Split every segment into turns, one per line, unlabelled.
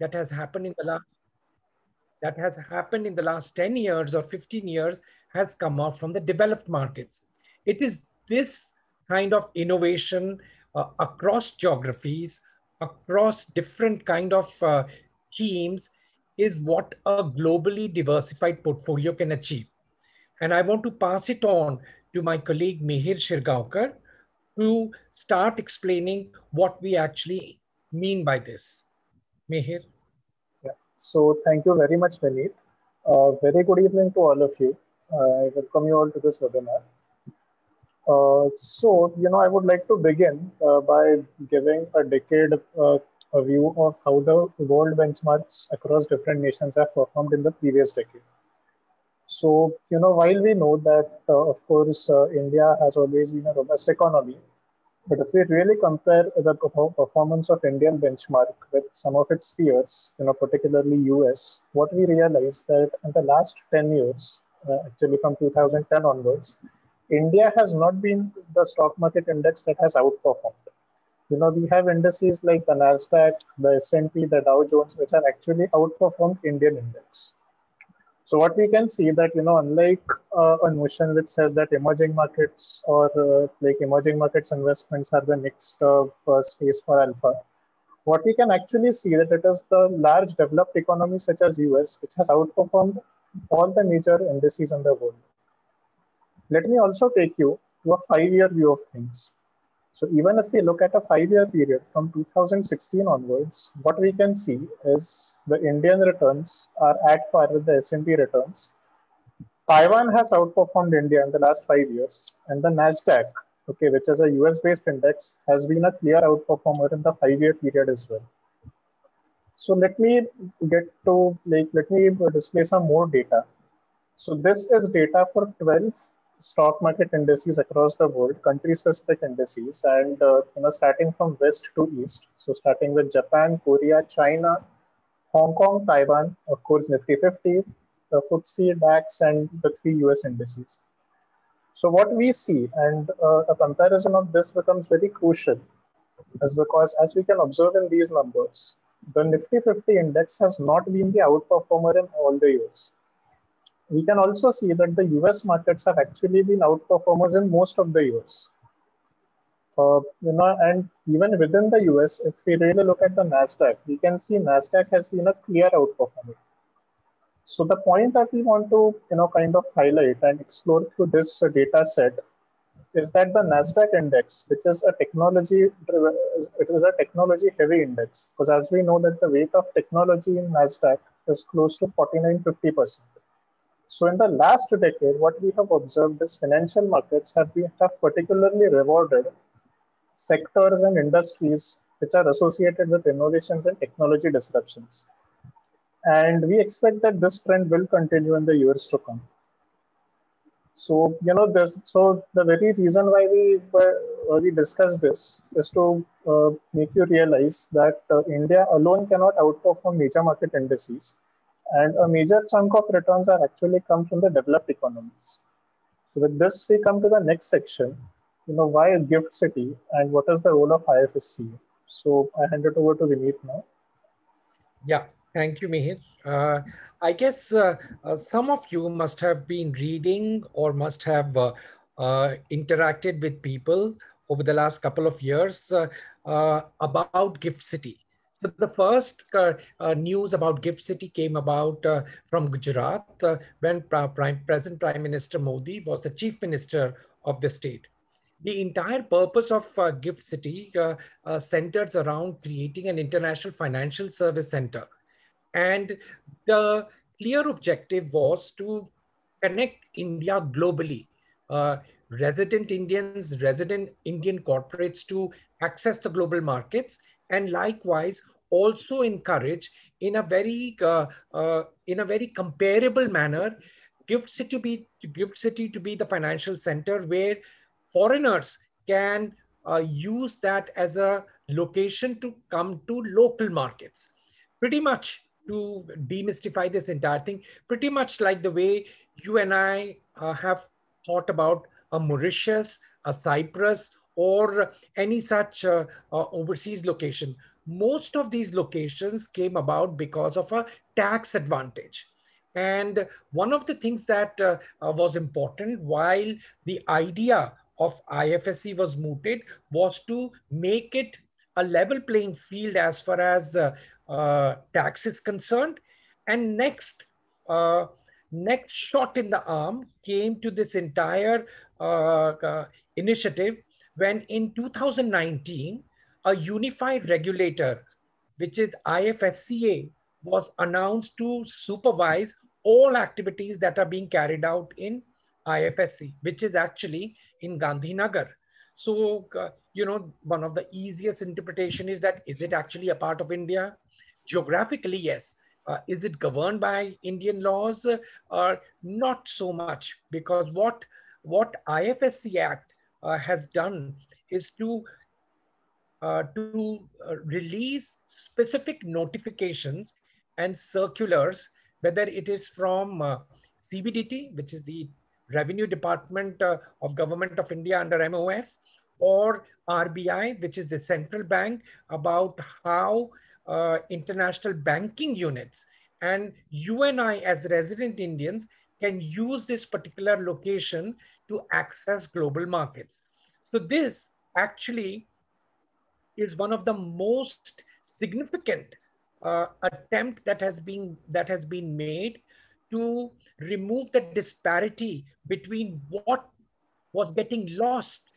that has happened in the last 10 years or 15 years has come out from the developed markets. It is this kind of innovation across geographies, across different kind of themes, is what a globally diversified portfolio can achieve. And I want to pass it on to my colleague Mihir Shirgaonkar to start explaining what we actually mean by this. Mihir?
Yeah. So thank you very much, Vineet. Very good evening to all of you. I welcome you all to this webinar. I would like to begin by giving a decade a view of how the world benchmarks across different nations have performed in the previous decade. So, while we know that, of course, India has always been a robust economy, but if we really compare the performance of Indian benchmark with some of its peers, particularly US, what we realize that in the last 10 years, actually from 2010 onwards, India has not been the stock market index that has outperformed. We have indices like the Nasdaq, the S&P, the Dow Jones, which have actually outperformed Indian index. So what we can see that, unlike a notion which says that emerging markets or like emerging markets investments are the next space for alpha, what we can actually see that it is the large developed economies such as US, which has outperformed all the major indices in the world. Let me also take you to a 5-year view of things. So even if we look at a 5-year period from 2016 onwards, what we can see is the Indian returns are at par with the S&P returns. Taiwan has outperformed India in the last 5 years, and the Nasdaq, okay, which is a US-based index, has been a clear outperformer in the 5-year period as well. So let me display some more data. So this is data for 12 stock market indices across the world, country-specific indices, and starting from west to east. So starting with Japan, Korea, China, Hong Kong, Taiwan, of course, Nifty 50, the FTSE, DAX, and the 3 US indices. So what we see, and a comparison of this becomes very crucial, is because as we can observe in these numbers, the Nifty 50 index has not been the outperformer in all the years. We can also see that the US markets have actually been outperformers in most of the years. And even within the US, if we really look at the NASDAQ, we can see NASDAQ has been a clear outperformer. So the point that we want to, kind of highlight and explore through this data set is that the NASDAQ index, which is a technology heavy index, because as we know that the weight of technology in NASDAQ is close to 49-50%. So in the last decade, what we have observed is financial markets have particularly rewarded sectors and industries which are associated with innovations and technology disruptions. And we expect that this trend will continue in the years to come. So, the very reason why we discuss this is to make you realize that India alone cannot outperform major market indices. And a major chunk of returns are actually come from the developed economies. So with this, we come to the next section, why GIFT City and what is the role of IFSC? So I hand it over to Vineet now.
Yeah, thank you, Mihir. I guess some of you must have been reading or must have interacted with people over the last couple of years about GIFT City. So the first news about GIFT City came about from Gujarat when present Prime Minister Modi was the chief minister of the state. The entire purpose of GIFT City centers around creating an international financial service center. And the clear objective was to connect India globally. Resident Indians, resident Indian corporates to access the global markets, and likewise also encourage in a very comparable manner GIFT City to be the financial center where foreigners can use that as a location to come to local markets. Pretty much to demystify this entire thing, pretty much like the way you and I have thought about a Mauritius, a Cyprus, or any such overseas location. most of these locations came about because of a tax advantage. And one of the things that was important while the idea of IFSC was mooted was to make it a level playing field as far as tax is concerned. And uh, next shot in the arm came to this entire initiative when in 2019 a unified regulator, which is IFFCA, was announced to supervise all activities that are being carried out in IFSC, which is actually in Gandhinagar. So, one of the easiest interpretation is that is it actually a part of India? Geographically, yes. Is it governed by Indian laws? Not so much, because what IFSC Act has done is to release specific notifications and circulars, whether it is from CBDT, which is the Revenue Department of Government of India under MOF, or RBI, which is the central bank, about how international banking units and you and I as resident Indians can use this particular location to access global markets. So this actually is one of the most significant attempt that has been made to remove the disparity between what was getting lost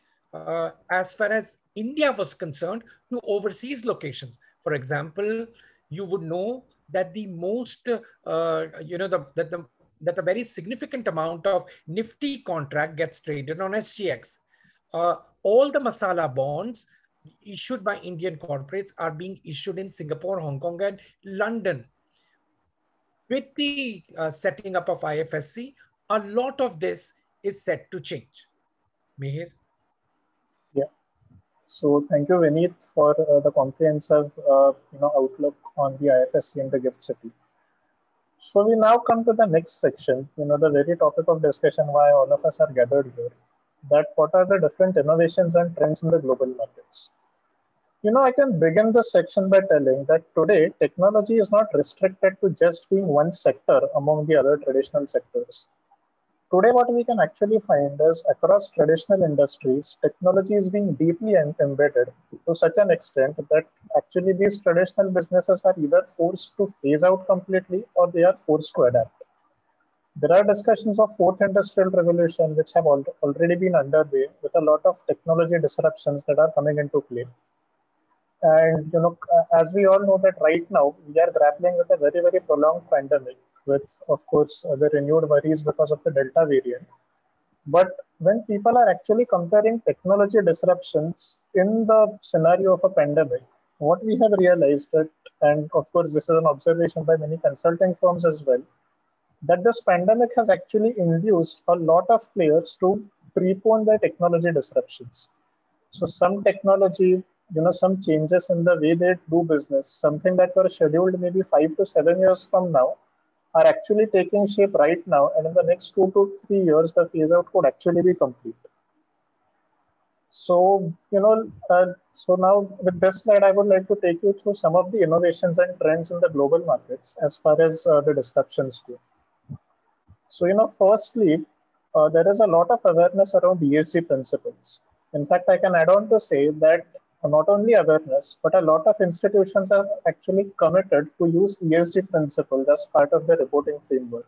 as far as India was concerned to overseas locations. For example, you would know that the most, that a very significant amount of Nifty contract gets traded on SGX. All the masala bonds issued by Indian corporates are being issued in Singapore, Hong Kong, and London. With the setting up of IFSC, a lot of this is set to change. Mihir?
Yeah. So thank you, Vineet, for the comprehensive outlook on the IFSC and the GIFT City. So we now come to the next section, the very topic of discussion why all of us are gathered here, that what are the different innovations and trends in the global markets. I can begin this section by telling that today technology is not restricted to just being one sector among the other traditional sectors. Today, what we can actually find is across traditional industries, technology is being deeply embedded to such an extent that actually these traditional businesses are either forced to phase out completely or they are forced to adapt. There are discussions of fourth industrial revolution which have already been underway with a lot of technology disruptions that are coming into play. And as we all know that right now we are grappling with a very, very prolonged pandemic with, of course, the renewed worries because of the Delta variant. But when people are actually comparing technology disruptions in the scenario of a pandemic, what we have realized that, and of course, this is an observation by many consulting firms as well, that this pandemic has actually induced a lot of players to prepone their technology disruptions. So some technology, some changes in the way they do business, something that were scheduled maybe 5 to 7 years from now, are actually taking shape right now. And in the next 2 to 3 years, the phase out could actually be complete. So, so now with this slide, I would like to take you through some of the innovations and trends in the global markets as far as the disruptions go. So, firstly, there is a lot of awareness around ESG principles. In fact, I can add on to say that not only awareness, but a lot of institutions are actually committed to use ESG principles as part of the reporting framework.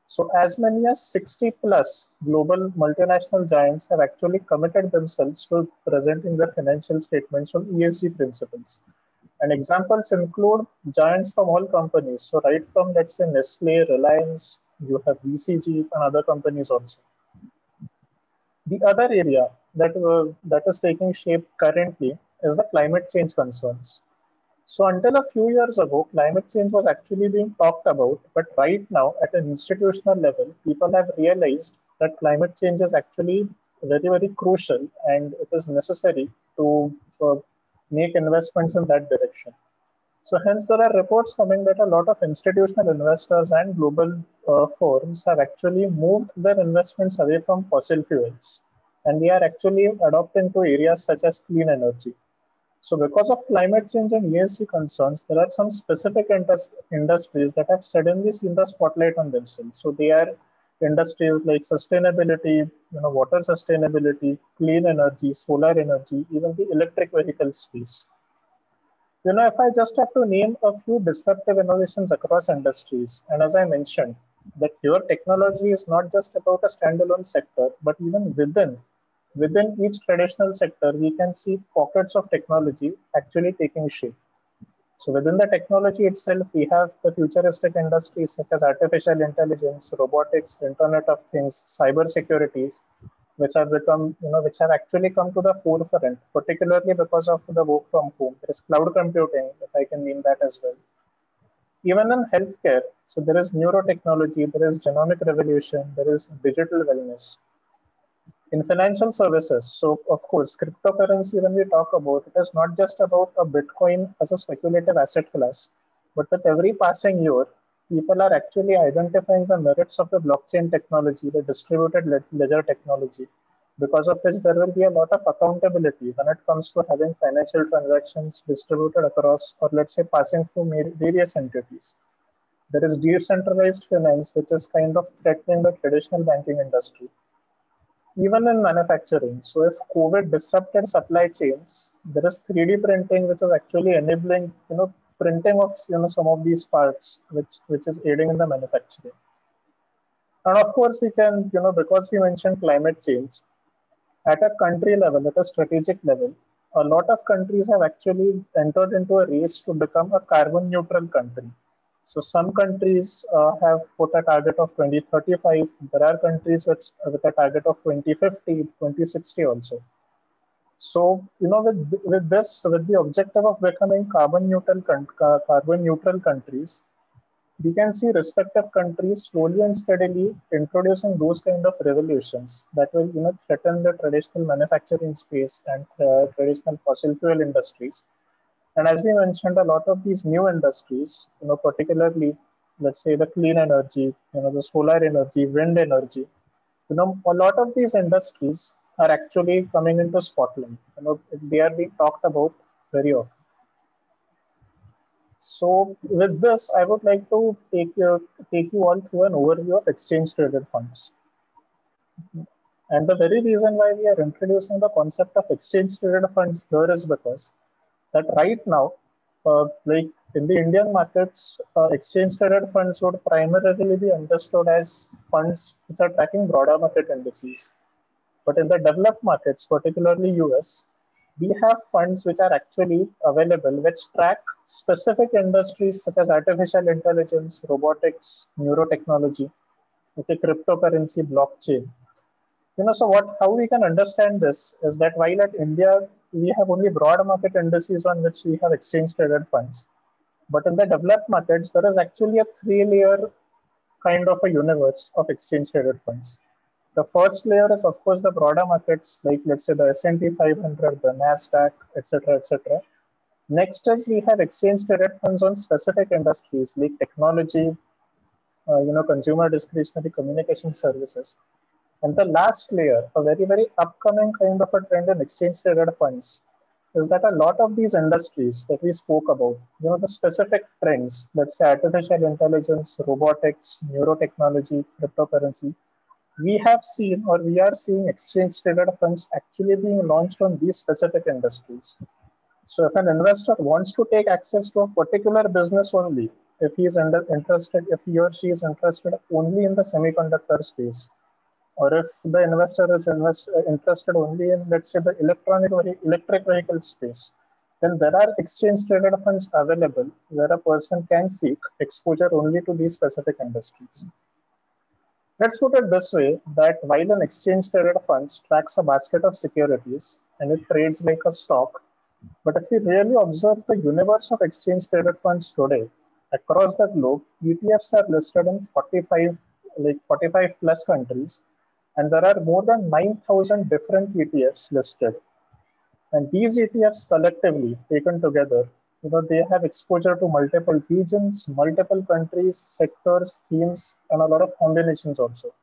So as many as 60 plus global multinational giants have actually committed themselves to presenting their financial statements on ESG principles. And examples include giants from all companies. So right from, let's say, Nestle, Reliance, you have BCG and other companies also. The other area that is taking shape currently is the climate change concerns. So until a few years ago, climate change was actually being talked about, but right now at an institutional level, people have realized that climate change is actually very, very crucial and it is necessary to make investments in that direction. So hence there are reports coming that a lot of institutional investors and global firms have actually moved their investments away from fossil fuels and they are actually adopting to areas such as clean energy. So because of climate change and ESG concerns, there are some specific industries that have suddenly seen the spotlight on themselves. So they are industries like sustainability, water sustainability, clean energy, solar energy, even the electric vehicle space. If I just have to name a few disruptive innovations across industries, and as I mentioned, that your technology is not just about a standalone sector, but even within each traditional sector, we can see pockets of technology actually taking shape. So within the technology itself, we have the futuristic industries such as artificial intelligence, robotics, Internet of Things, cyber security, which have actually come to the forefront, particularly because of the work from home. There is cloud computing, if I can name that as well. Even in healthcare, so there is neurotechnology, there is genomic revolution, there is digital wellness. In financial services, so of course, cryptocurrency, when we talk about it, is not just about a Bitcoin as a speculative asset class, but with every passing year, people are actually identifying the merits of the blockchain technology, the distributed ledger technology, because of which there will be a lot of accountability when it comes to having financial transactions distributed across, or let's say, passing through various entities. There is decentralized finance, which is kind of threatening the traditional banking industry. Even in manufacturing, so if COVID disrupted supply chains, there is 3D printing, which is actually enabling, printing of, some of these parts, which is aiding in the manufacturing. And of course, we can, because we mentioned climate change, at a country level, at a strategic level, a lot of countries have actually entered into a race to become a carbon neutral country. So some countries have put a target of 2035. There are countries with a target of 2050, 2060 also. So, with the objective of becoming carbon neutral countries, we can see respective countries slowly and steadily introducing those kind of revolutions that will, threaten the traditional manufacturing space and traditional fossil fuel industries. And as we mentioned, a lot of these new industries, particularly, let's say the clean energy, the solar energy, wind energy, a lot of these industries are actually coming into spotlight. They are being talked about very often. So with this, I would like to take you all through an overview of exchange traded funds. And the very reason why we are introducing the concept of exchange traded funds here is because that right now, like in the Indian markets, exchange traded funds would primarily be understood as funds which are tracking broader market indices. But in the developed markets, particularly US, we have funds which are actually available which track specific industries such as artificial intelligence, robotics, neurotechnology, okay, cryptocurrency, blockchain. So how we can understand this is that while at India we have only broad market indices on which we have exchange traded funds, but in the developed markets there is actually a three-layer kind of a universe of exchange traded funds. The first layer is, of course, the broader markets, like let's say the S&P 500, the Nasdaq, etc., etc. Next is we have exchange traded funds on specific industries like technology, consumer discretionary communication services. And the last layer, a very, very upcoming kind of a trend in exchange traded funds, is that a lot of these industries that we spoke about, the specific trends, let's say artificial intelligence, robotics, neurotechnology, cryptocurrency, we have seen or we are seeing exchange traded funds actually being launched on these specific industries. So if an investor wants to take access to a particular business only, if he is interested, if he or she is interested only in the semiconductor space, or if the investor is interested only in, let's say, the electric vehicle space, then there are exchange traded funds available where a person can seek exposure only to these specific industries. Let's put it this way, that while an exchange traded fund tracks a basket of securities and it trades like a stock, but if we really observe the universe of exchange traded funds today, across the globe, ETFs are listed in 45 plus countries, and there are more than 9,000 different ETFs listed. And these ETFs collectively taken together, they have exposure to multiple regions, multiple countries, sectors, themes, and a lot of combinations also.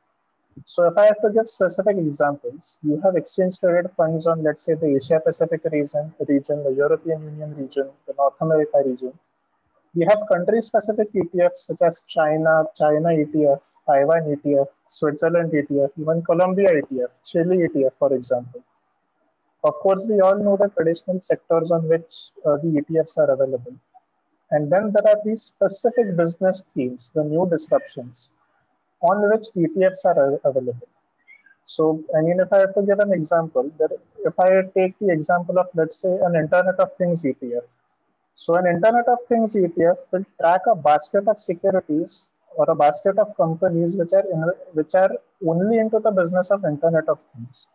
So if I have to give specific examples, you have exchange traded funds on, let's say, the Asia Pacific region, the European Union region, the North America region. We have country-specific ETFs such as China ETF, Taiwan ETF, Switzerland ETF, even Colombia ETF, Chile ETF, for example. Of course, we all know the traditional sectors on which the ETFs are available. And then there are these specific business themes, the new disruptions, on which ETFs are available. So, I mean, if I have to give an example, that if I take the example of, let's say, an Internet of Things ETF. So, an Internet of Things ETF will track a basket of securities or a basket of companies which are only into the business of Internet of Things.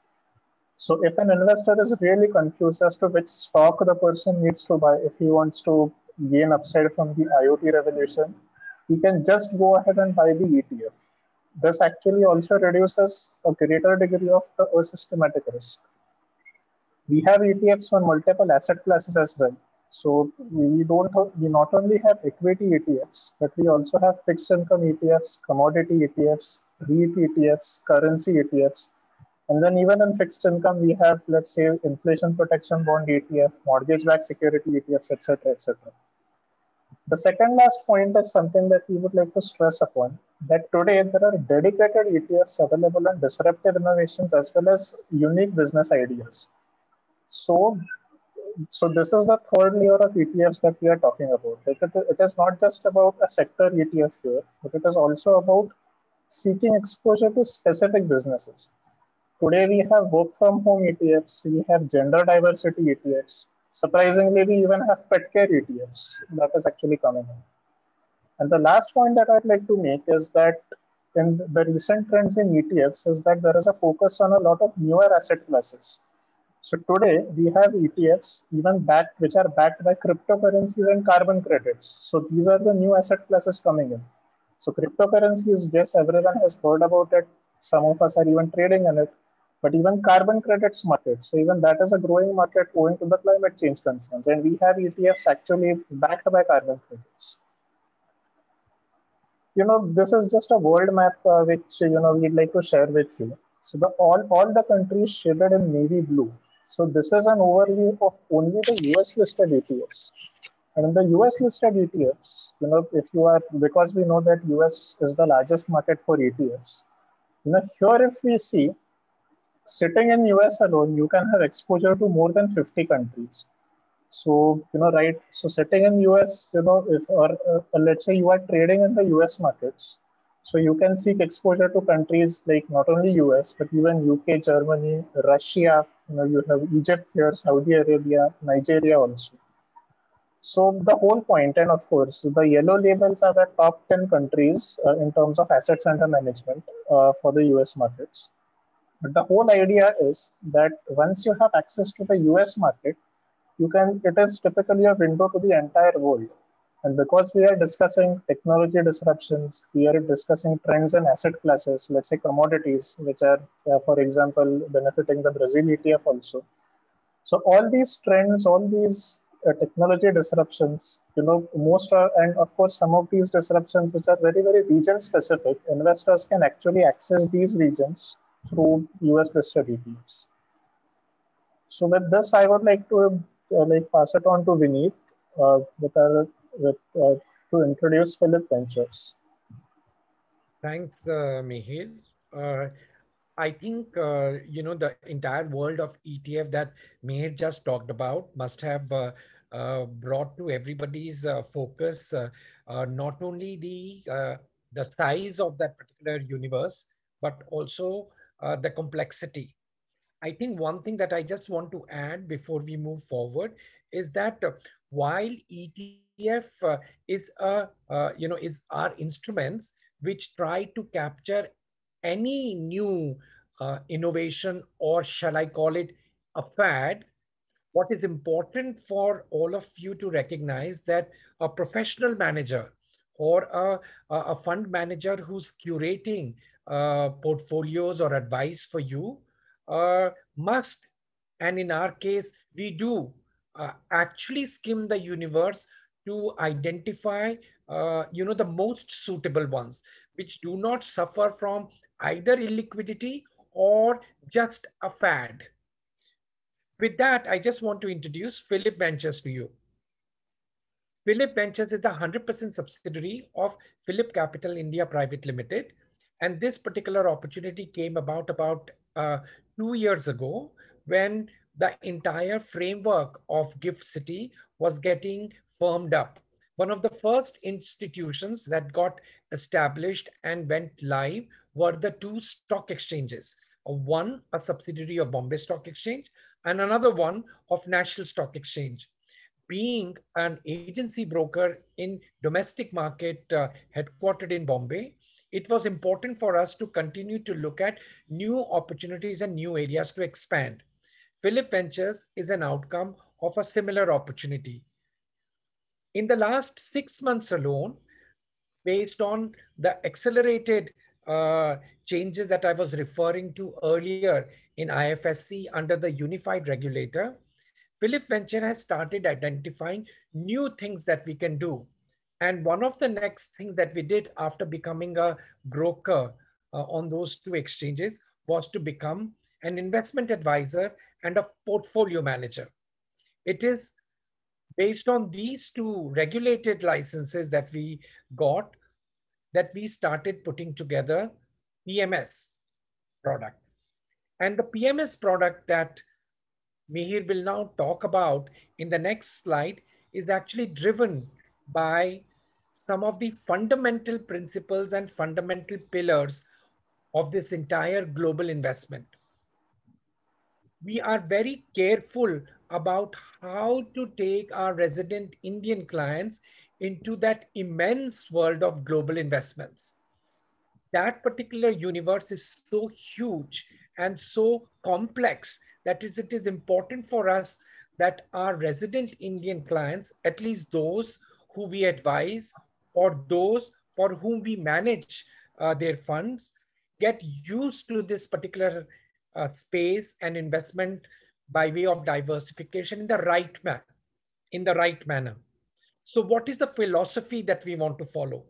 So, if an investor is really confused as to which stock the person needs to buy if he wants to gain upside from the IoT revolution, he can just go ahead and buy the ETF. This actually also reduces a greater degree of the systematic risk. We have ETFs on multiple asset classes as well. So we not only have equity ETFs, but we also have fixed income ETFs, commodity ETFs, REIT ETFs, currency ETFs, and then even in fixed income we have, let's say, inflation protection bond ETF, mortgage-backed security ETFs, etc., etc. The second last point is something that we would like to stress upon, that today there are dedicated ETFs available on disruptive innovations as well as unique business ideas. So, so this is the third layer of ETFs that we are talking about. It is not just about a sector ETF here, but it is also about seeking exposure to specific businesses. Today we have work from home ETFs, we have gender diversity ETFs. Surprisingly, we even have pet care ETFs that is actually coming in. And the last point that I'd like to make is that in the recent trends in ETFs is that there is a focus on a lot of newer asset classes. So today we have ETFs even backed, which are backed by cryptocurrencies and carbon credits. So these are the new asset classes coming in. So cryptocurrencies, yes, everyone has heard about it. Some of us are even trading in it. But even carbon credits market, so even that is a growing market owing to the climate change concerns. And we have ETFs actually backed by carbon credits. This is just a world map which we'd like to share with you. So all the countries shaded in navy blue. So this is an overview of only the US listed ETFs. And in the US listed ETFs, if you are, because we know that US is the largest market for ETFs, here if we see, sitting in US alone, you can have exposure to more than 50 countries. So, right. So sitting in US, if, or let's say you are trading in the US markets, so you can seek exposure to countries like not only US, but even UK, Germany, Russia, you have Egypt here, Saudi Arabia, Nigeria also. So the whole point, and of course, the yellow labels are the top 10 countries in terms of assets under management for the US markets. But the whole idea is that once you have access to the US market, it is typically a window to the entire world. And because we are discussing technology disruptions, we are discussing trends and asset classes, let's say commodities, which are, for example, benefiting the Brazil ETF also. So all these trends, all these technology disruptions, most are, and of course, some of these disruptions, which are very, very region specific, investors can actually access these regions through US listed ETFs. So with this, I would like to pass it on to Vineet to introduce Phillip Ventures.
Thanks, Mihir. I think the entire world of ETF that Mihir just talked about must have brought to everybody's focus not only the size of that particular universe, but also the complexity. I think one thing that I just want to add before we move forward is that while ETF is our instruments which try to capture any new innovation, or shall I call it a fad, what is important for all of you to recognize that a professional manager or a fund manager who's curating portfolios or advice for you must, and in our case, we do actually skim the universe to identify the most suitable ones which do not suffer from either illiquidity or just a fad. With that, I just want to introduce Phillip Ventures to you. Phillip Ventures is the 100% subsidiary of Phillip Capital India Private Limited. And this particular opportunity came about 2 years ago when the entire framework of Gift City was getting firmed up. One of the first institutions that got established and went live were the two stock exchanges. One, a subsidiary of Bombay Stock Exchange, and another one of National Stock Exchange. Being an agency broker in domestic market headquartered in Bombay, it was important for us to continue to look at new opportunities and new areas to expand. Phillip Ventures is an outcome of a similar opportunity. In the last 6 months alone, based on the accelerated changes that I was referring to earlier in IFSC under the unified regulator, Phillip Venture has started identifying new things that we can do. And one of the next things that we did after becoming a broker on those two exchanges was to become an investment advisor and a portfolio manager. It is based on these two regulated licenses that we got that we started putting together PMS product. And the PMS product that Mihir will now talk about in the next slide is actually driven by some of the fundamental principles and fundamental pillars of this entire global investment. We are very careful about how to take our resident Indian clients into that immense world of global investments. That particular universe is so huge and so complex that it is important for us that our resident Indian clients, at least those who we advise or those for whom we manage their funds, get used to this particular space and investment by way of diversification in the right manner. So what is the philosophy that we want to follow?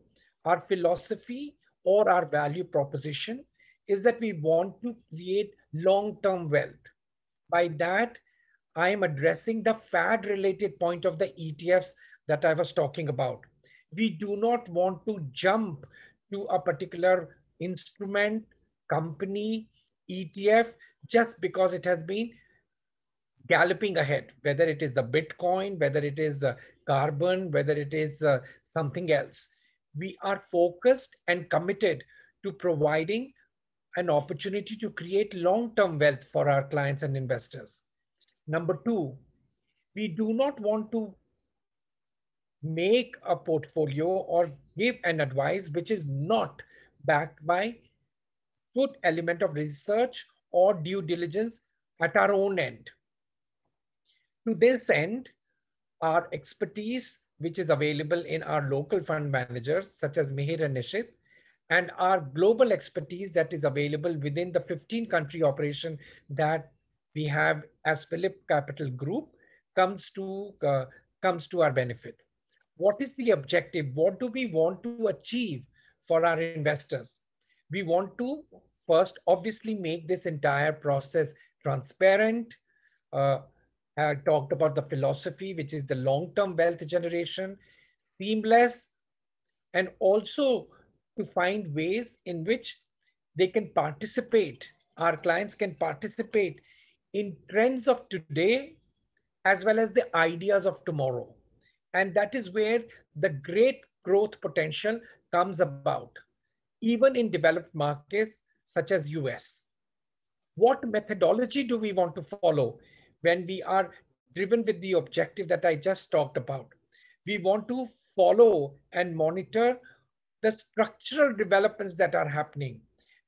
Our philosophy or our value proposition is that we want to create long-term wealth. By that, I am addressing the fad related point of the ETFs that I was talking about. We do not want to jump to a particular instrument, company, ETF, just because it has been galloping ahead, whether it is the Bitcoin, whether it is carbon, whether it is something else. We are focused and committed to providing an opportunity to create long-term wealth for our clients and investors. Number two, we do not want to make a portfolio or give an advice which is not backed by good element of research or due diligence at our own end. To this end, our expertise, which is available in our local fund managers, such as Mihir and Nishit, and our global expertise that is available within the 15 country operation that we have as Phillip Capital Group, comes to our benefit. What is the objective? What do we want to achieve for our investors? We want to first obviously make this entire process transparent. uh, I talked about the philosophy, which is the long-term wealth generation, seamless, and also to find ways in which they can participate, our clients can participate in trends of today as well as the ideas of tomorrow. And that is where the great growth potential comes about, even in developed markets such as US. What methodology do we want to follow when we are driven with the objective that I just talked about? We want to follow and monitor the structural developments that are happening.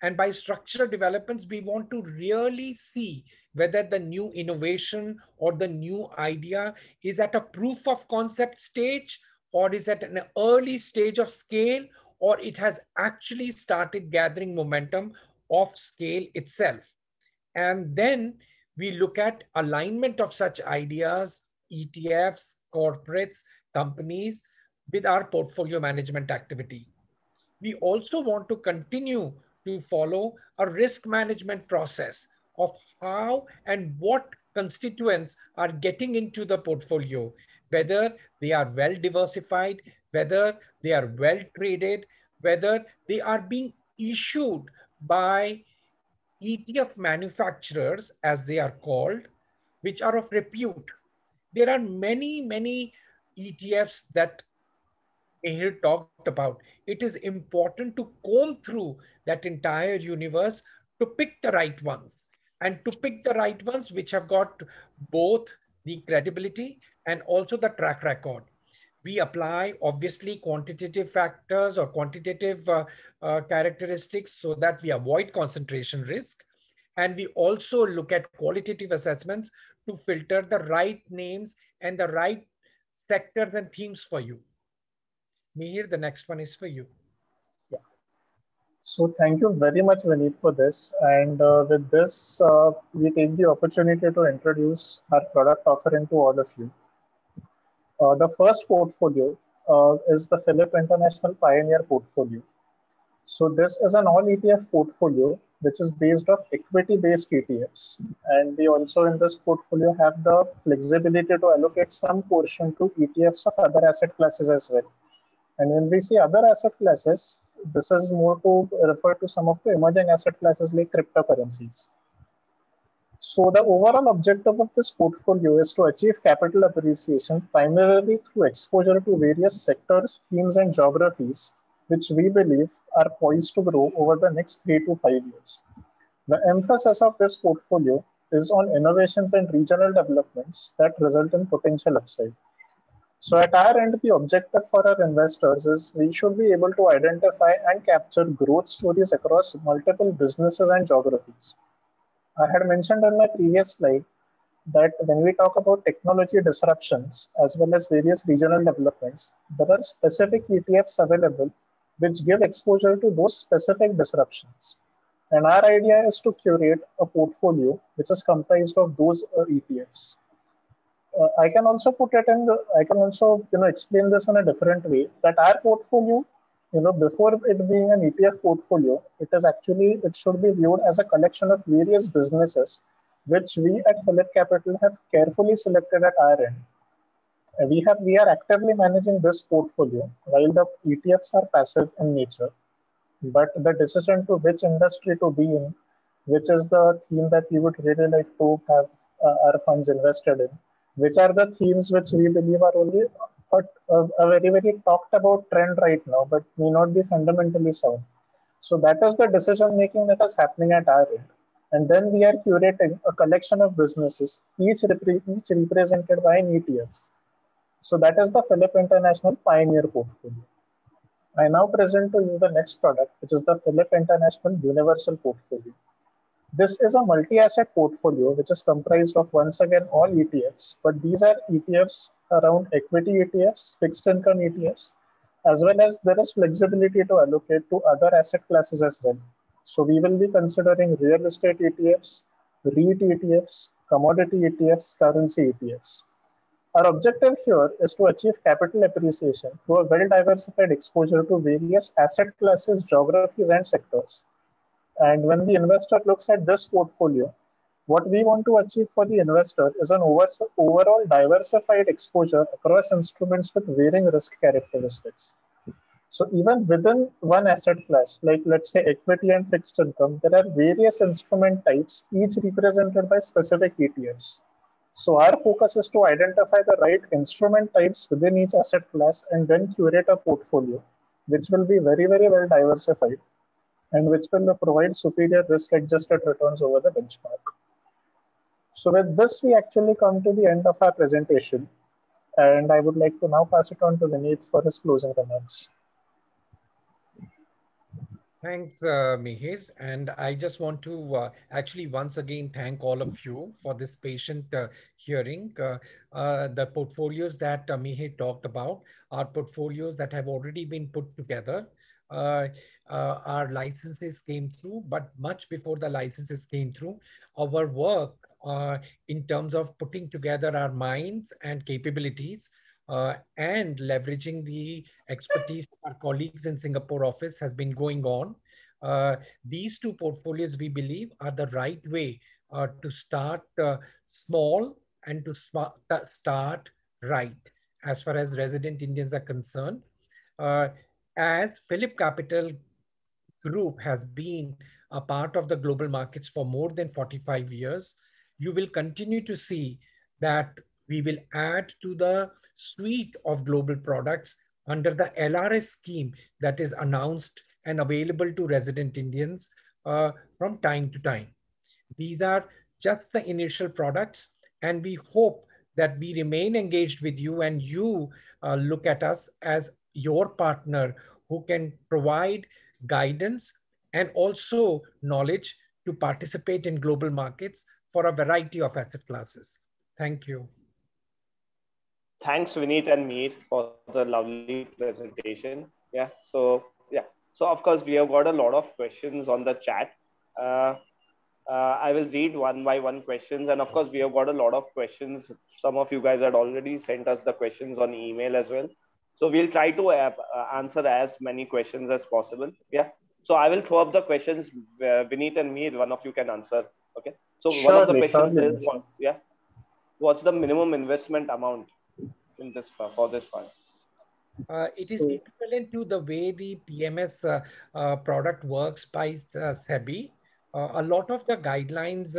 And by structural developments, we want to really see whether the new innovation or the new idea is at a proof of concept stage, or is at an early stage of scale, or it has actually started gathering momentum of scale itself. And then we look at alignment of such ideas, ETFs, corporates, companies with our portfolio management activity. We also want to continue to follow a risk management process of how and what constituents are getting into the portfolio, whether they are well diversified, whether they are well traded, whether they are being issued by ETF manufacturers, as they are called, which are of repute. There are many, many ETFs that Mihir talked about. It is important to comb through that entire universe to pick the right ones, and to pick the right ones which have got both the credibility and also the track record. We apply obviously quantitative factors or quantitative characteristics so that we avoid concentration risk. And we also look at qualitative assessments to filter the right names and the right sectors and themes for you. Mihir, the next one is for you.
Yeah. So thank you very much, Vineet, for this. And with this, we take the opportunity to introduce our product offering to all of you. The first portfolio is the Philip International Pioneer portfolio. So this is an all ETF portfolio which is based off equity based ETFs. And we also in this portfolio have the flexibility to allocate some portion to ETFs of other asset classes as well. And when we say other asset classes, this is more to refer to some of the emerging asset classes like cryptocurrencies. So the overall objective of this portfolio is to achieve capital appreciation primarily through exposure to various sectors, themes, and geographies, which we believe are poised to grow over the next 3 to 5 years. The emphasis of this portfolio is on innovations and regional developments that result in potential upside. So at our end, the objective for our investors is we should be able to identify and capture growth stories across multiple businesses and geographies. I had mentioned on my previous slide that when we talk about technology disruptions as well as various regional developments, there are specific ETFs available which give exposure to those specific disruptions. And our idea is to curate a portfolio which is comprised of those ETFs. I can also put it in the, I can also, explain this in a different way that our portfolio, before it being an ETF portfolio, it is actually, it should be viewed as a collection of various businesses, which we at Phillip Capital have carefully selected at our end. We are actively managing this portfolio while the ETFs are passive in nature, but the decision to which industry to be in, which is the theme that we would really like to have our funds invested in, which are the themes which we believe are only a very, very talked about trend right now, but may not be fundamentally sound. So that is the decision making that is happening at our end. And then we are curating a collection of businesses, each represented by an ETF. So that is the Philip International Pioneer portfolio. I now present to you the next product, which is the Philip International Universal portfolio. This is a multi-asset portfolio which is comprised of, once again, all ETFs, but these are ETFs around equity ETFs, fixed income ETFs, as well as there is flexibility to allocate to other asset classes as well. So we will be considering real estate ETFs, REIT ETFs, commodity ETFs, currency ETFs. Our objective here is to achieve capital appreciation through a well-diversified exposure to various asset classes, geographies, and sectors. And when the investor looks at this portfolio, what we want to achieve for the investor is an overall diversified exposure across instruments with varying risk characteristics. So even within one asset class, like let's say equity and fixed income, there are various instrument types, each represented by specific ETFs. So our focus is to identify the right instrument types within each asset class and then curate a portfolio, which will be very, very well diversified and which will provide superior risk-adjusted returns over the benchmark. So with this, we actually come to the end of our presentation. And I would like to now pass it on to Vineet for his closing remarks.
Thanks, Mihir. And I just want to actually once again thank all of you for this patient hearing. The portfolios that Mihir talked about are portfolios that have already been put together. Our licenses came through, but much before the licenses came through, our work in terms of putting together our minds and capabilities and leveraging the expertise of our colleagues in Singapore office has been going on. These two portfolios, we believe, are the right way to start small and to start right as far as resident Indians are concerned. Uh, as Phillip Capital Group has been a part of the global markets for more than 45 years, you will continue to see that we will add to the suite of global products under the LRS scheme that is announced and available to resident Indians from time to time. These are just the initial products, and we hope that we remain engaged with you and you look at us as your partner who can provide guidance and also knowledge to participate in global markets for a variety of asset classes. Thank you.
Thanks, Vineet and Meet, for the lovely presentation. So of course, we have got a lot of questions on the chat. Uh, I will read one by one questions. And of course, we have got a lot of questions. Some of you guys had already sent us the questions on email as well. So we'll try to answer as many questions as possible. Yeah. So I will throw up the questions. Vineet and me, one of you can answer. Okay. So one of the
Surely,
questions
surely.
is, what's the minimum investment amount in this for this fund?
It is
So,
equivalent to the way the PMS product works by SEBI. A lot of the guidelines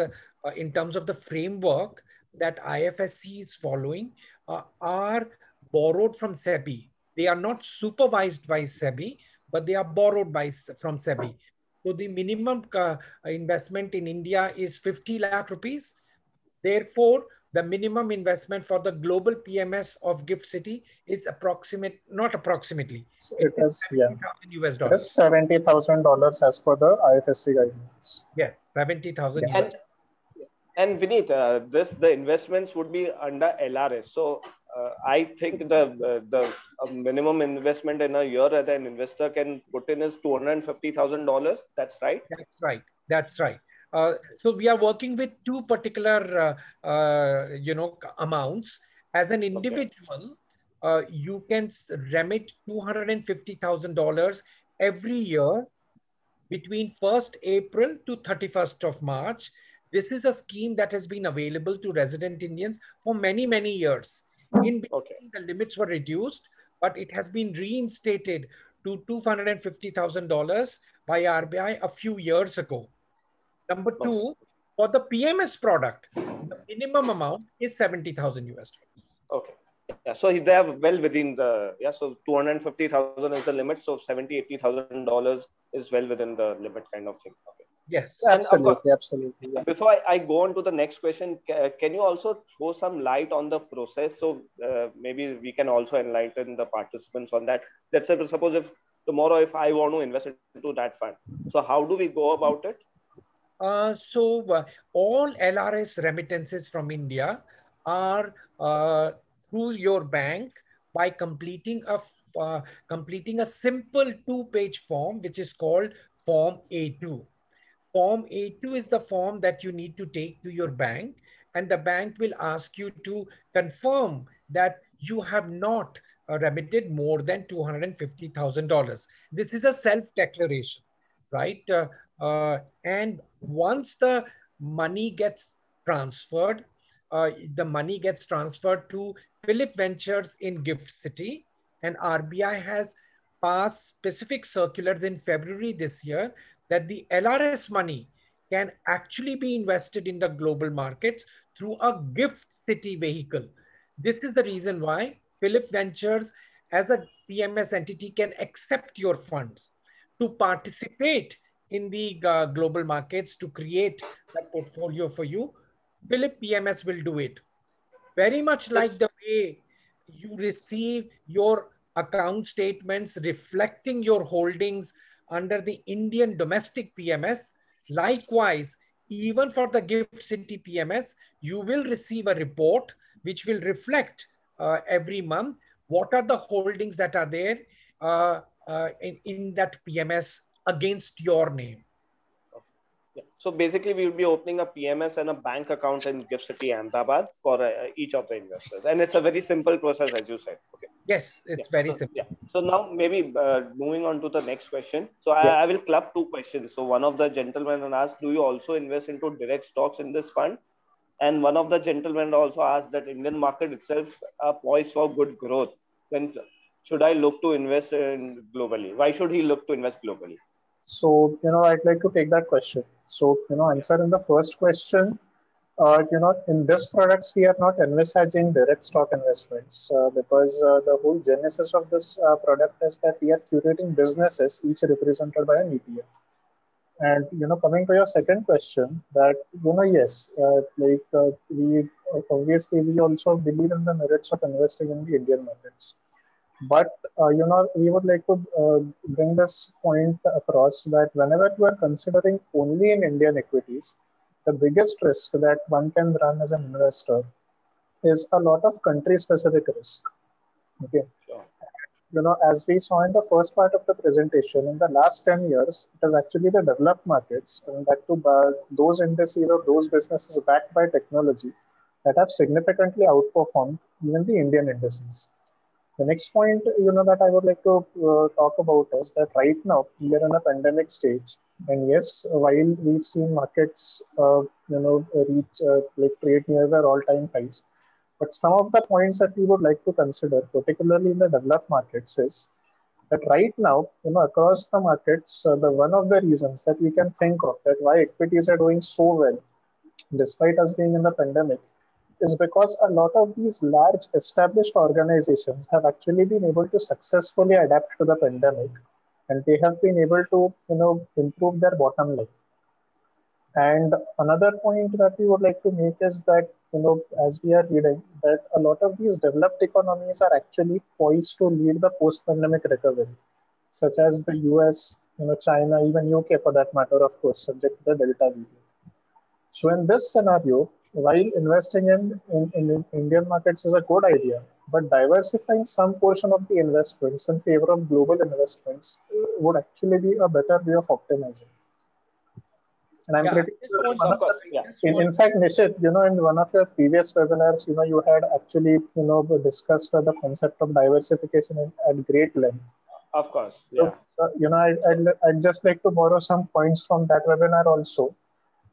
in terms of the framework that IFSC is following are borrowed from SEBI. They are not supervised by SEBI, but they are borrowed from SEBI. So the minimum investment in India is 50 lakh rupees. Therefore, the minimum investment for the global PMS of Gift City is not approximately,
so
it
it
is
is, yeah,
70,000 US
it is
dollars.
$70,000 as per the IFSC guidelines.
Yes, 70,000
Yeah.
US.
And Vineet, the investments would be under LRS. So I think the minimum investment in a year that an investor can put in is $250,000. That's right.
That's right. That's right. So we are working with two particular, amounts. As an
Okay.
individual, you can remit $250,000 every year between 1st April to 31st of March. This is a scheme that has been available to resident Indians for many, many years. In
Okay.
between, the limits were reduced, but it has been reinstated to $250,000 by RBI a few years ago. Number
Okay.
two, for the PMS product, the minimum amount is 70,000 US dollars.
Okay. Yeah. So they are well within the, so 250,000 is the limit. So 70,000-80,000 is well within the limit kind of thing. Okay.
Yes.
And of course,
Absolutely, absolutely. Yeah.
before I go on to the next question, can you also throw some light on the process? So maybe we can also enlighten the participants on that. Let's say, suppose if tomorrow, if I want to invest into that fund, so how do we go about it?
All LRS remittances from India are through your bank by completing a simple two-page form, which is called Form A2. Form A2 is the form that you need to take to your bank, and the bank will ask you to confirm that you have not remitted more than $250,000. This is a self-declaration, right? And once the money gets transferred, the money gets transferred to Phillip Ventures in Gift City, and RBI has passed specific circulars in February this year that the LRS money can actually be invested in the global markets through a Gift City vehicle. This is the reason why Phillip Ventures as a PMS entity can accept your funds to participate in the global markets to create that portfolio for you. Phillip PMS will do it. Very much like
This
the way you receive your account statements reflecting your holdings under the Indian domestic PMS. Likewise, even for the Gift City PMS, you will receive a report which will reflect every month what are the holdings that are there in that PMS against your name.
Yeah. So basically, we will be opening a PMS and a bank account in GIFT City, Ahmedabad for each of the investors. And it's a very simple process, as you said. Okay.
Yes,
Yeah.
it's very
So,
simple.
yeah. So now maybe moving on to the next question. So
Yeah.
I will club two questions. So one of the gentlemen asked, do you also invest into direct stocks in this fund? And one of the gentlemen also asked that Indian market itself are poised for good growth. Then should I look to invest in globally? Why should he look to invest globally?
So, I'd like to take that question. So, answer in the first question, in this products, we are not envisaging direct stock investments because the whole genesis of this product is that we are curating businesses, each represented by an ETF. And, coming to your second question, that, yes, we obviously, we also believe in the merits of investing in the Indian markets. But we would like to bring this point across that whenever you are considering only in Indian equities, the biggest risk that one can run as an investor is a lot of country-specific risk. Okay.
Sure.
As we saw in the first part of the presentation, in the last 10 years, it is actually the developed markets, and that to those indices or those businesses backed by technology that have significantly outperformed even the Indian indices. The next point, that I would like to talk about is that right now we are in a pandemic stage, and yes, while we've seen markets, reach trade near their all-time highs, but some of the points that we would like to consider, particularly in the developed markets, is that right now, across the markets, the one of the reasons that we can think of that why equities are doing so well, despite us being in the pandemic, is because a lot of these large established organizations have actually been able to successfully adapt to the pandemic, and they have been able to improve their bottom line. And another point that we would like to make is that as we are reading that a lot of these developed economies are actually poised to lead the post-pandemic recovery, such as the US, China, even UK for that matter, of course, subject to the Delta variant. So in this scenario, while investing in Indian markets is a good idea, but diversifying some portion of the investments in favor of global investments would actually be a better way of optimizing. And I'm pretty sure
of course, yeah.
In fact, Nishit, in one of your previous webinars, you had actually, discussed the concept of diversification at great length.
Of course, yeah.
So, I'd just like to borrow some points from that webinar also.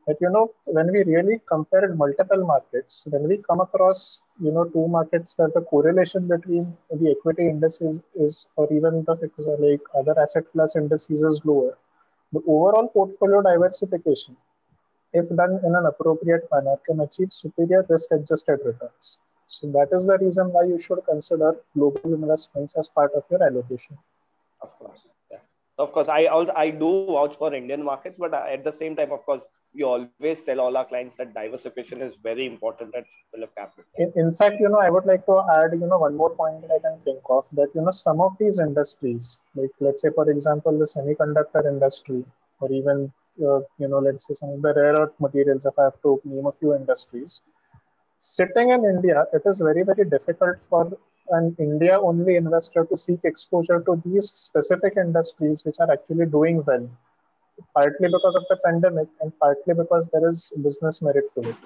That when we really compared multiple markets, when we come across two markets where the correlation between the equity indices is, or even the like other asset class indices is lower, the overall portfolio diversification, if done in an appropriate manner, can achieve superior risk-adjusted returns. So that is the reason why you should consider global investments as part of your allocation.
Of course, yeah. Of course, I do vouch for Indian markets, but at the same time, of course, we always tell all our clients that diversification is very important at Phillip Capital.
In fact, I would like to add, one more point that I can think of that, some of these industries, like let's say, for example, the semiconductor industry, or even, let's say some of the rare earth materials, if I have to name a few industries, sitting in India, it is very, very difficult for an India-only investor to seek exposure to these specific industries which are actually doing well, partly because of the pandemic and partly because there is business merit to it.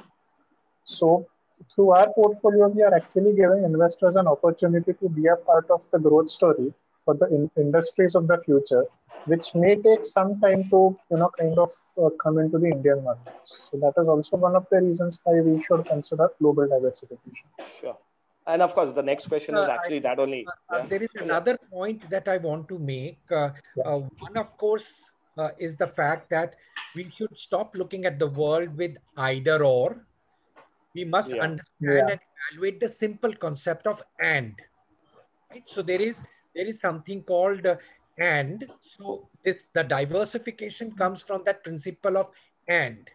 So through our portfolio, we are actually giving investors an opportunity to be a part of the growth story for the industries of the future, which may take some time to, kind of come into the Indian markets. So that is also one of the reasons why we should consider global diversification.
Sure. And of course, the next question is actually that only.
There is another point that I want to make. One, of course, is the fact that we should stop looking at the world with either or. We must understand and evaluate the simple concept of and. Right? So there is something called and. So the diversification comes from that principle of and.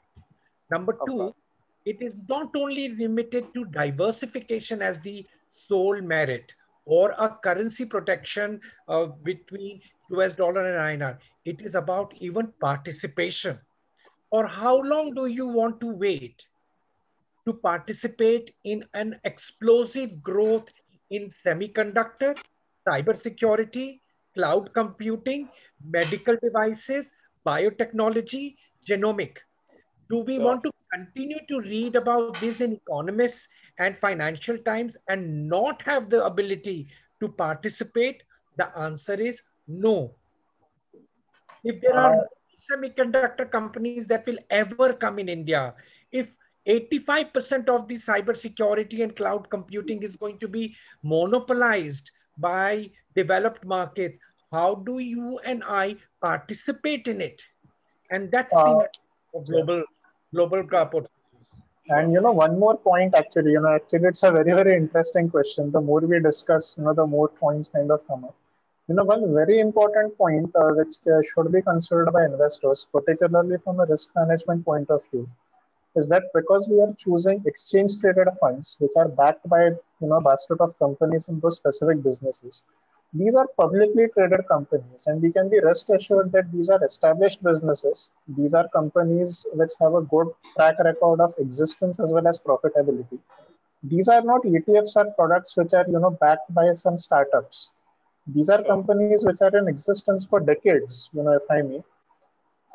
Number two, it is not only limited to diversification as the sole merit or a currency protection between US dollar and INR. It is about even participation. Or how long do you want to wait to participate in an explosive growth in semiconductor, cybersecurity, cloud computing, medical devices, biotechnology, genomic? Do we
Sure.
want to continue to read about this in Economists and Financial Times and not have the ability to participate? The answer is no. If there are
Uh,
no semiconductor companies that will ever come in India, if 85% of the cybersecurity and cloud computing is going to be monopolized by developed markets, how do you and I participate in it? And that's the
uh,
nature of
yeah.
global portfolios.
And
Sure.
one more point actually, actually it's a very, very interesting question. The more we discuss, the more points kind of come up. One very important point which should be considered by investors, particularly from a risk management point of view, is that because we are choosing exchange traded funds, which are backed by basket of companies in those specific businesses, these are publicly traded companies, and we can be rest assured that these are established businesses. These are companies which have a good track record of existence as well as profitability. These are not ETFs or products which are backed by some startups. These are
Sure.
companies which are in existence for decades, if I may.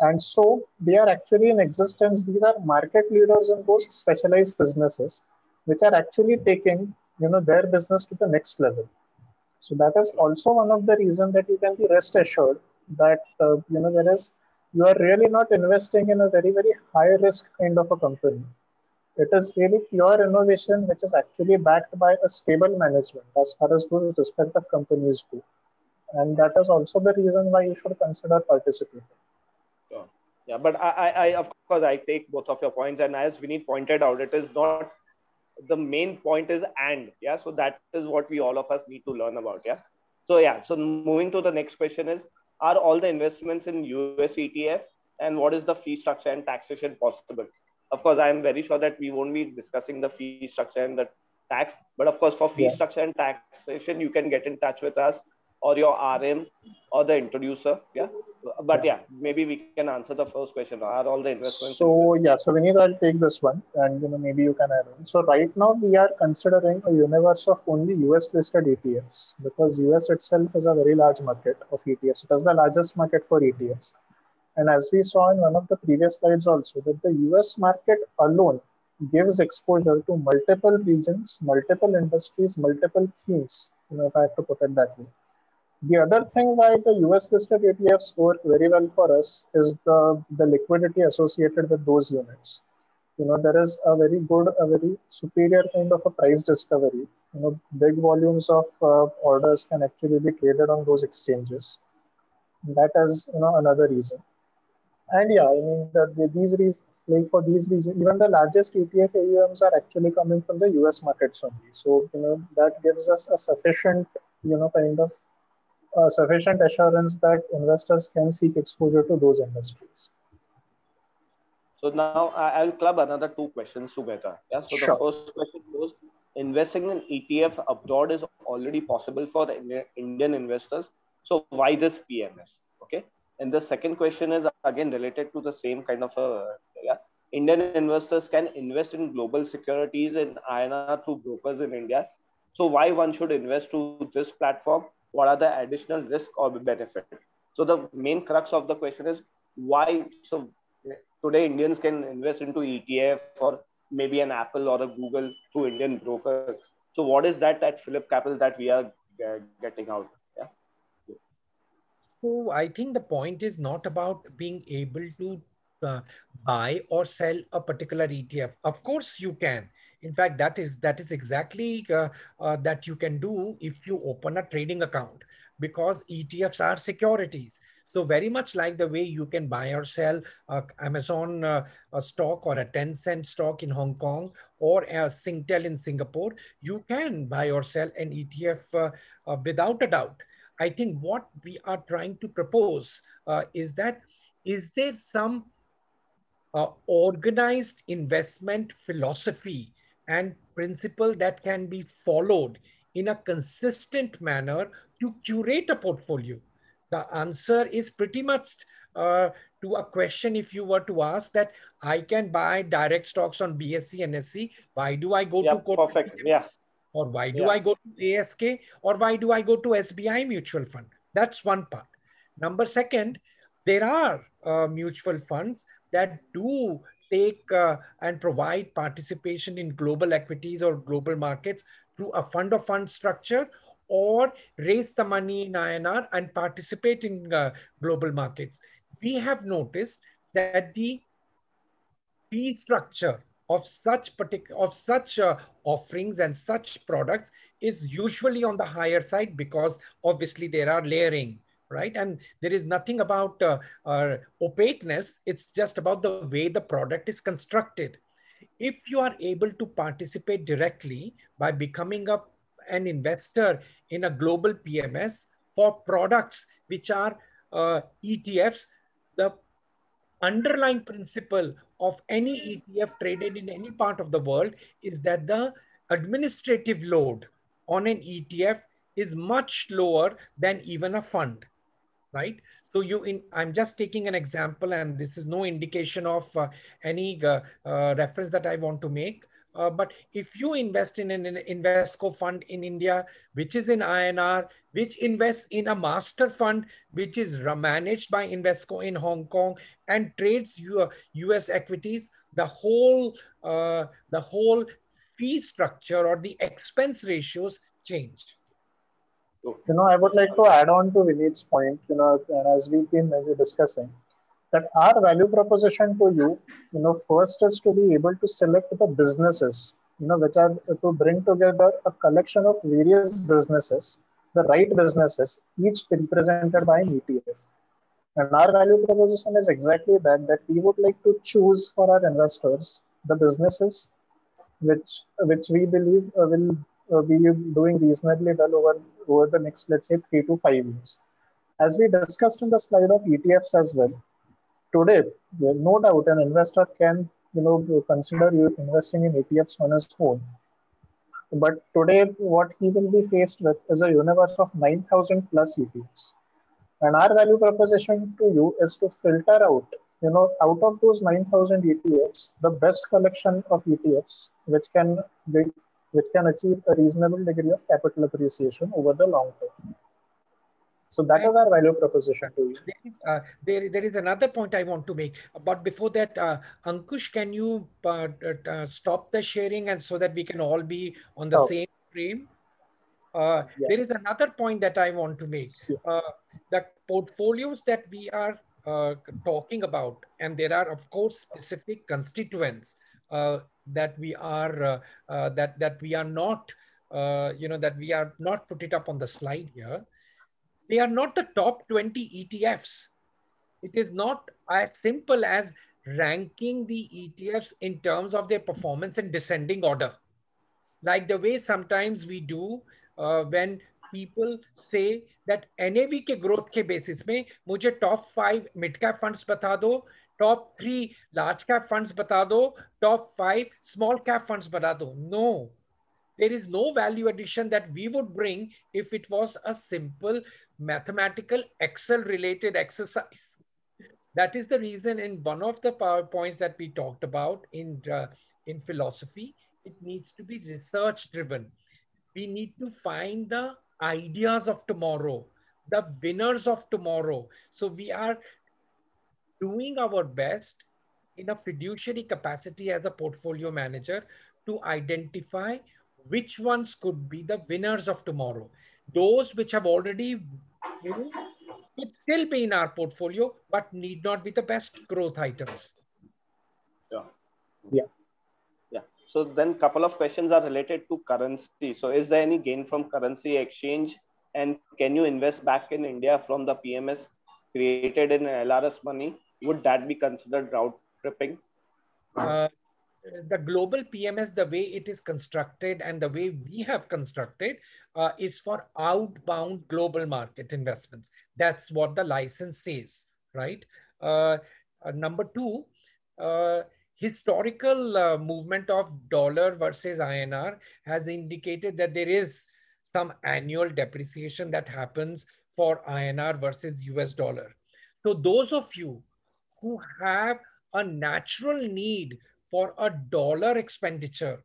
And so they are actually in existence. These are market leaders in those specialized businesses, which are actually taking, their business to the next level. So that is
Sure.
also one of the reasons that you can be rest assured that, there is, you are really not investing in a very, very high risk kind of a company. It is really pure innovation, which is actually backed by a stable management as far as those respective companies go. And that is also the reason why you should consider participating.
Sure. Yeah, but of course, I take both of your points, and as Vineet pointed out, it is not the main point is and yeah. So that is what we all of us need to learn about. Yeah. So yeah. So moving to the next question is: are all the investments in US ETF, and what is the fee structure and taxation possible? Of course, I am very sure that we won't be discussing the fee structure and the tax, but of course, for fee
Yeah.
structure and taxation, you can get in touch with us or your RM or the introducer. Yeah. But
Yeah.
yeah, maybe we can answer the first question. Are all the investments in US?
So yeah, so Vineet, I'll take this one, and maybe you can add on. So right now we are considering a universe of only US listed ETFs because US itself is a very large market of ETFs. It is the largest market for ETFs. And as we saw in one of the previous slides also, that the US market alone gives exposure to multiple regions, multiple industries, multiple themes, if I have to put it that way. The other thing why the US listed ETFs work very well for us is the liquidity associated with those units. There is a very good, a very superior kind of a price discovery. Big volumes of orders can actually be traded on those exchanges. That is, another reason. And yeah, I mean, these reasons, like for these reasons, even the largest ETF AUMs are actually coming from the US markets only. So, that gives us a sufficient, kind of sufficient assurance that investors can seek exposure to those industries.
So now I'll club another two questions together. Yeah. So the
Sure.
first question goes: investing in ETF abroad is already possible for Indian investors. So why this PMS? Okay. And the second question is again related to the same kind of a yeah. Indian investors can invest in global securities in INR through brokers in India. So why one should invest to this platform? What are the additional risk or benefit? So the main crux of the question is why. So today Indians can invest into ETF or maybe an Apple or a Google through Indian brokers. So what is that at Phillip Capital that we are getting out? Yeah.
So I think the point is not about being able to uh, buy or sell a particular ETF. Of course, you can. In fact, that is exactly that you can do if you open a trading account because ETFs are securities. So very much like the way you can buy or sell Amazon a stock or a Tencent stock in Hong Kong or a Singtel in Singapore, you can buy or sell an ETF without a doubt. I think what we are trying to propose is that is there some organized investment philosophy and principle that can be followed in a consistent manner to curate a portfolio? The answer is pretty much to a question if you were to ask that I can buy direct stocks on BSE and SE, why do I go
Yeah.
to Kotak
Perfect. Yeah.
PMS? Or why do
Yeah.
I go to ASK? Or why do I go to SBI mutual fund? That's one part. Number second, there are mutual funds that do take and provide participation in global equities or global markets through a fund of fund structure, or raise the money in INR and participate in global markets. We have noticed that the fee structure of such offerings and such products is usually on the higher side, because obviously there are layering, right? And there is nothing about opaqueness. It's just about the way the product is constructed. If you are able to participate directly by becoming an investor in a global PMS for products which are ETFs, the underlying principle of any ETF traded in any part of the world is that the administrative load on an ETF is much lower than even a fund, right? So I'm just taking an example, and this is no indication of any reference that I want to make. But if you invest in an Invesco fund in India, which is in INR, which invests in a master fund, which is managed by Invesco in Hong Kong and trades US equities, the whole fee structure or the expense ratios change.
I would like to add on to Vineet's point, as we've been discussing, that our value proposition to you, first is to be able to select the businesses, which are to bring together a collection of various businesses, the right businesses, each represented by an ETF. And our value proposition is exactly that we would like to choose for our investors the businesses which we believe will be doing reasonably well over the next, let's say, 3 to 5 years. As we discussed in the slide of ETFs as well, today, no doubt an investor can consider investing in ETFs on his own. But today, what he will be faced with is a universe of 9,000 plus ETFs. And our value proposition to you is to filter out, out of those 9,000 ETFs, the best collection of ETFs, which can achieve a reasonable degree of capital appreciation over the long term. So that is our value proposition to you.
There is another point I want to make. But before that, Ankush, can you stop the sharing and so that we can all be on the same frame? There is another point that I want to make. The portfolios that we are talking about, and there are of course specific constituents that we are that we are not that we are not put it up on the slide here. They are not the top 20 ETFs. It is not as simple as ranking the ETFs in terms of their performance in descending order, like the way sometimes we do when people say that NAV के growth के basis में मुझे top 5 mid cap funds बता दो, top 3 large cap funds बता दो, top 5 small cap funds बता दो. No, there is no value addition that we would bring if it was a simple mathematical Excel related exercise. That is the reason in one of the PowerPoints that we talked about in philosophy, it needs to be research driven. We need to find the ideas of tomorrow, the winners of tomorrow. So we are doing our best in a fiduciary capacity as a portfolio manager to identify which ones could be the winners of tomorrow. Those which have already moved could still be in our portfolio, but need not be the best growth items.
Yeah. So then couple of questions are related to currency. So is there any gain from currency exchange? And can you invest back in India from the PMS created in LRS money? Would that be considered route tripping?
The global PMS, the way it is constructed and the way we have constructed is for outbound global market investments. That's what the license says, right? Number two, historical movement of dollar versus INR has indicated that there is some annual depreciation that happens for INR versus US dollar. So those of you who have a natural need for a dollar expenditure,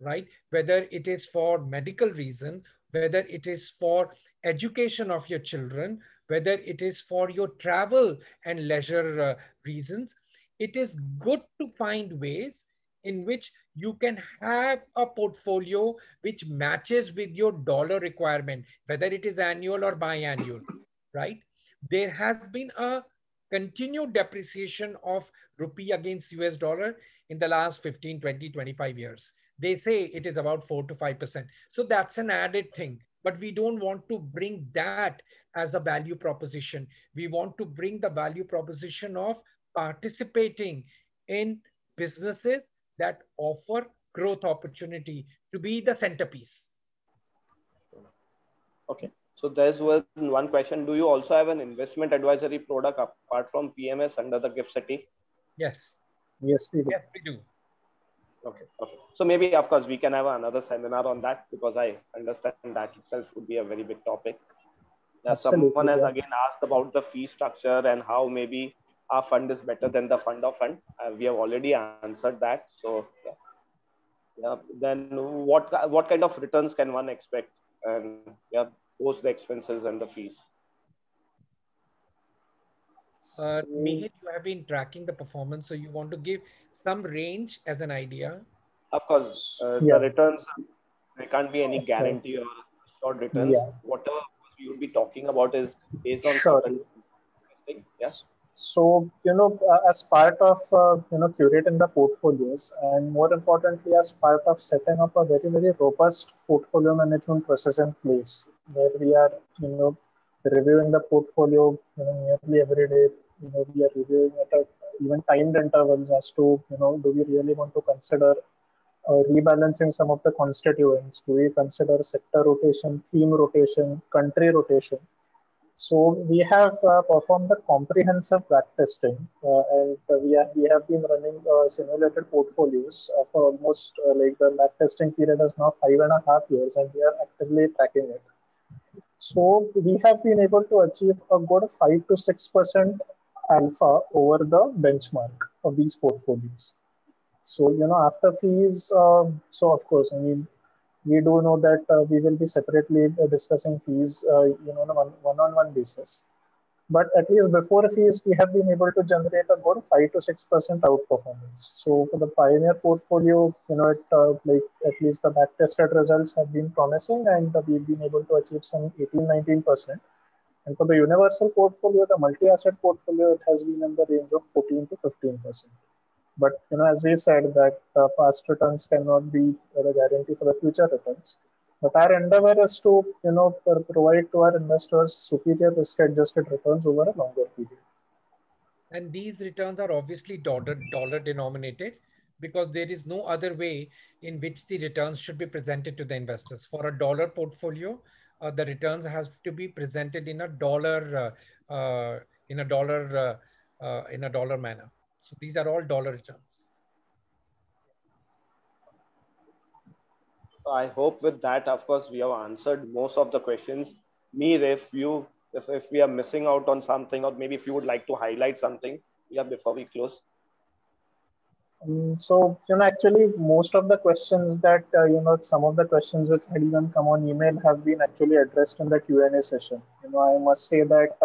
right? Whether it is for medical reason, whether it is for education of your children, whether it is for your travel and leisure reasons, it is good to find ways in which you can have a portfolio which matches with your dollar requirement, whether it is annual or biannual, right? There has been a continued depreciation of rupee against US dollar in the last 15, 20, 25 years. They say it is about 4 to 5%. So that's an added thing. But we don't want to bring that as a value proposition. We want to bring the value proposition of participating in businesses that offer growth opportunity to be the centerpiece.
Okay. So there's one question. Do you also have an investment advisory product apart from PMS under the GIFT City?
Yes.
Yes, we do.
Yes, we do.
Okay. Okay. So maybe, of course, we can have another seminar on that, because I understand that itself would be a very big topic. Someone has again asked about the fee structure and how maybe our fund is better than the fund of fund. We have already answered that. So yeah. Then what kind of returns can one expect? And yeah, post the expenses and the fees.
Mihir, you have been tracking the performance, so you want to give some range as an idea.
Of course, the returns, there can't be any guarantee or short returns. Whatever we would be talking about is based on certain thing. Yeah.
So, as part of, curating the portfolios, and more importantly, as part of setting up a very, very robust portfolio management process in place, where we are, reviewing the portfolio, nearly every day, we are reviewing at even timed intervals as to, do we really want to consider rebalancing some of the constituents? Do we consider sector rotation, theme rotation, country rotation? So we have performed a comprehensive back testing, and we have been running simulated portfolios for almost like the back testing period is now 5.5 years, and we are actively tracking it. So we have been able to achieve a good 5 to 6% alpha over the benchmark of these portfolios. So after fees, so of course, I mean, we do know that we will be separately discussing fees, on a one-on-one basis. But at least before fees, we have been able to generate a good 5 to 6% outperformance. So for the Pioneer portfolio, like at least the back-tested results have been promising, and we've been able to achieve some 18-19%. And for the Universal portfolio, the multi-asset portfolio, it has been in the range of 14 to 15%. But as we said, that past returns cannot be the guarantee for the future returns. But our endeavor is to provide to our investors superior risk-adjusted returns over a longer period.
And these returns are obviously dollar denominated, because there is no other way in which the returns should be presented to the investors. For a dollar portfolio, the returns has to be presented in a dollar manner. So these are all dollar returns.
I hope with that, of course, we have answered most of the questions. Mir, if we are missing out on something, or maybe if you would like to highlight something, yeah, before we close.
So, actually, most of the questions that, some of the questions which had even come on email have been actually addressed in the Q&A session. I must say that,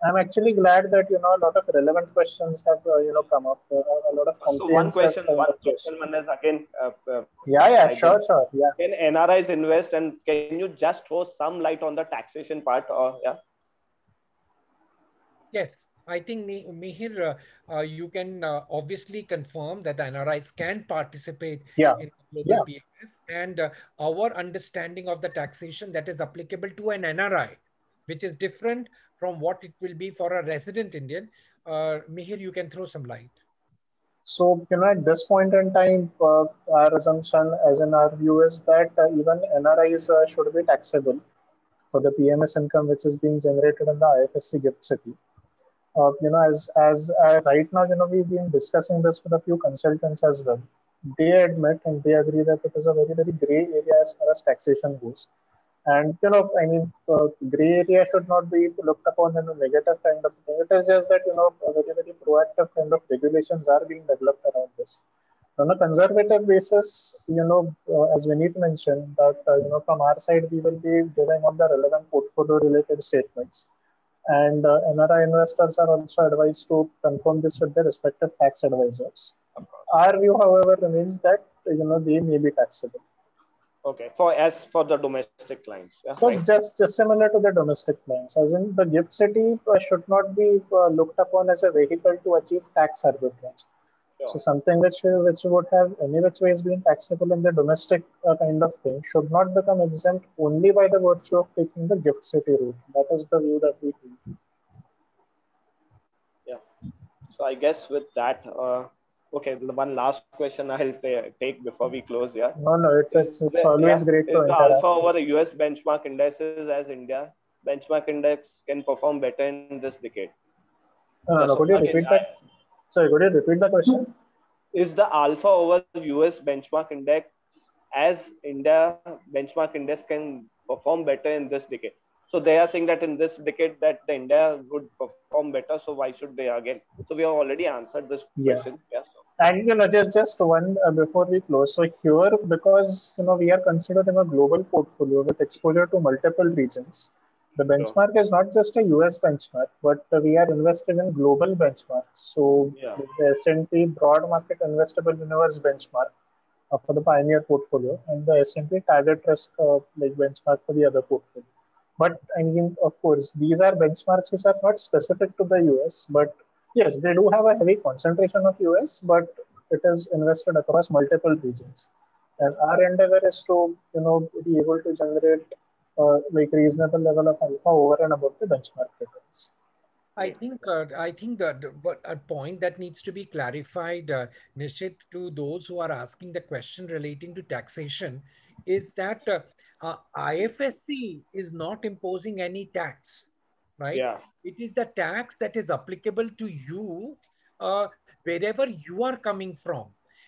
I'm actually glad that, a lot of relevant questions have, come up. A lot of comprehensive
So one question is again.
Sure. Yeah.
Can NRIs invest, and can you just throw some light on the taxation part? Or yeah.
Yes. I think, Mihir, you can obviously confirm that the NRIs can participate in global PMS, and our understanding of the taxation that is applicable to an NRI, which is different from what it will be for a resident Indian. Mihir, you can throw some light.
So, at this point in time, our assumption, as in our view, is that even NRIs should be taxable for the PMS income which is being generated in the IFSC GIFT City. As right now, we've been discussing this with a few consultants as well. They admit and they agree that it is a very, very gray area as far as taxation goes. And, gray area should not be looked upon in a negative kind of thing. It is just that, a very, very proactive kind of regulations are being developed around this. On a conservative basis, as Vineet mentioned, that, from our side, we will be giving all the relevant portfolio related statements. And NRI investors are also advised to confirm this with their respective tax advisors. Our view, however, remains that they may be taxable.
Okay, for the domestic clients, yeah,
So
right?
just similar to the domestic clients, as in the GIFT City should not be looked upon as a vehicle to achieve tax arbitrage. So
Sure.
something which would have any which ways been taxable in the domestic kind of thing should not become exempt only by the virtue of taking the GIFT City route. That is the view that we take.
Yeah. So I guess with that, okay, the one last question I'll take before we close. Yeah,
No, it's always great to
is the alpha
interact.
over the US benchmark indices as India benchmark index can perform better in this decade? Yeah.
No.
So
Could you
again,
repeat that? Sorry, could you repeat the question?
is the alpha over US benchmark index as India benchmark index can perform better in this decade? So they are saying that in this decade that the India would perform better. So why should they again? So we have already answered this
Yeah.
question. Yeah. So
And just one before we close. So here, because we are considering a global portfolio with exposure to multiple regions, the
sure.
benchmark is not just a US benchmark, but we are invested in global benchmarks. So
Yeah.
the S&P Broad Market Investable Universe benchmark for the Pioneer portfolio, and the S&P Target Risk benchmark for the other portfolio. But I mean, of course, these are benchmarks which are not specific to the US, but yes, they do have a heavy concentration of US, but it is invested across multiple regions. And our endeavor is to, be able to generate reasonable level of alpha over and above the benchmark returns.
I think that a point that needs to be clarified, Nishit, to those who are asking the question relating to taxation is that IFSC is not imposing any tax, right?
Yeah.
It is the tax that is applicable to you wherever you are coming from.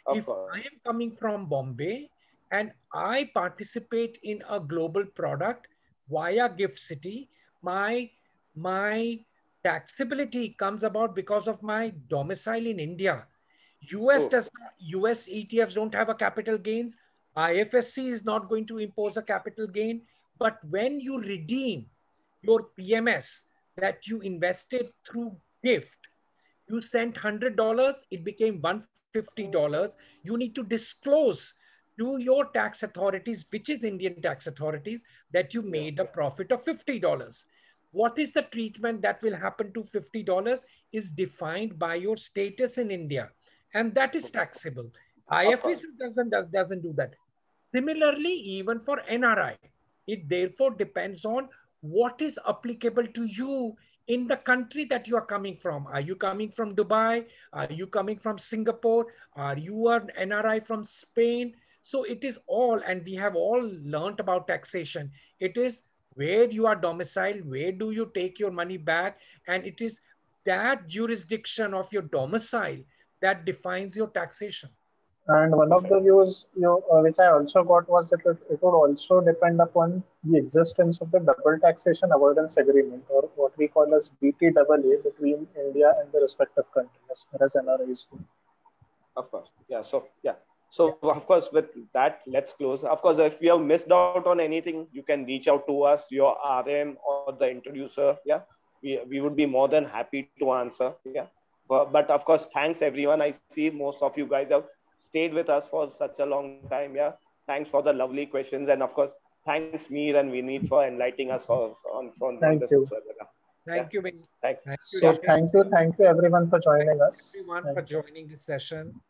If
Of
I
course.
am coming from Bombay and I participate in a global product via Gift City, my taxability comes about because of my domicile in India. US
Oh,
does not, US ETFs don't have a capital gains. IFSC is not going to impose a capital gain. But when you redeem your PMS that you invested through gift, you sent $100, it became $150. You need to disclose to your tax authorities, which is Indian tax authorities, that you
yeah.
made a profit of $50. What is the treatment that will happen to $50 is defined by your status in India, and that is taxable.
Of
IFS
course.
doesn't do that. Similarly, even for NRI, it therefore depends on what is applicable to you in the country that you are coming from. Are you coming from Dubai? Are you coming from Singapore? Are you an NRI from Spain? So it is all, and we have all learned about taxation. It is where you are domiciled, where do you take your money back, and it is that jurisdiction of your domicile that defines your taxation.
And one of the
Perfect.
views which I also got was that it would also depend upon the existence of the double taxation avoidance agreement, or what we call as BTAA, between India and the respective country as far as NRI is concerned.
Of course. Yeah. So yeah. So of course, with that, let's close. Of course, if you have missed out on anything, you can reach out to us, your RM or the introducer. Yeah. We would be more than happy to answer. Yeah. But of course, thanks everyone. I see most of you guys have stayed with us for such a long time. Yeah. Thanks for the lovely questions. And of course, thanks Mir and Vineet for enlightening us on this
Thank you.
webinar. Yeah.
Thank you, Vinny.
Thanks.
Thank you,
Yeah.
So
Nishit.
thank you everyone for
Thank
joining
you,
us.
everyone, for joining this session.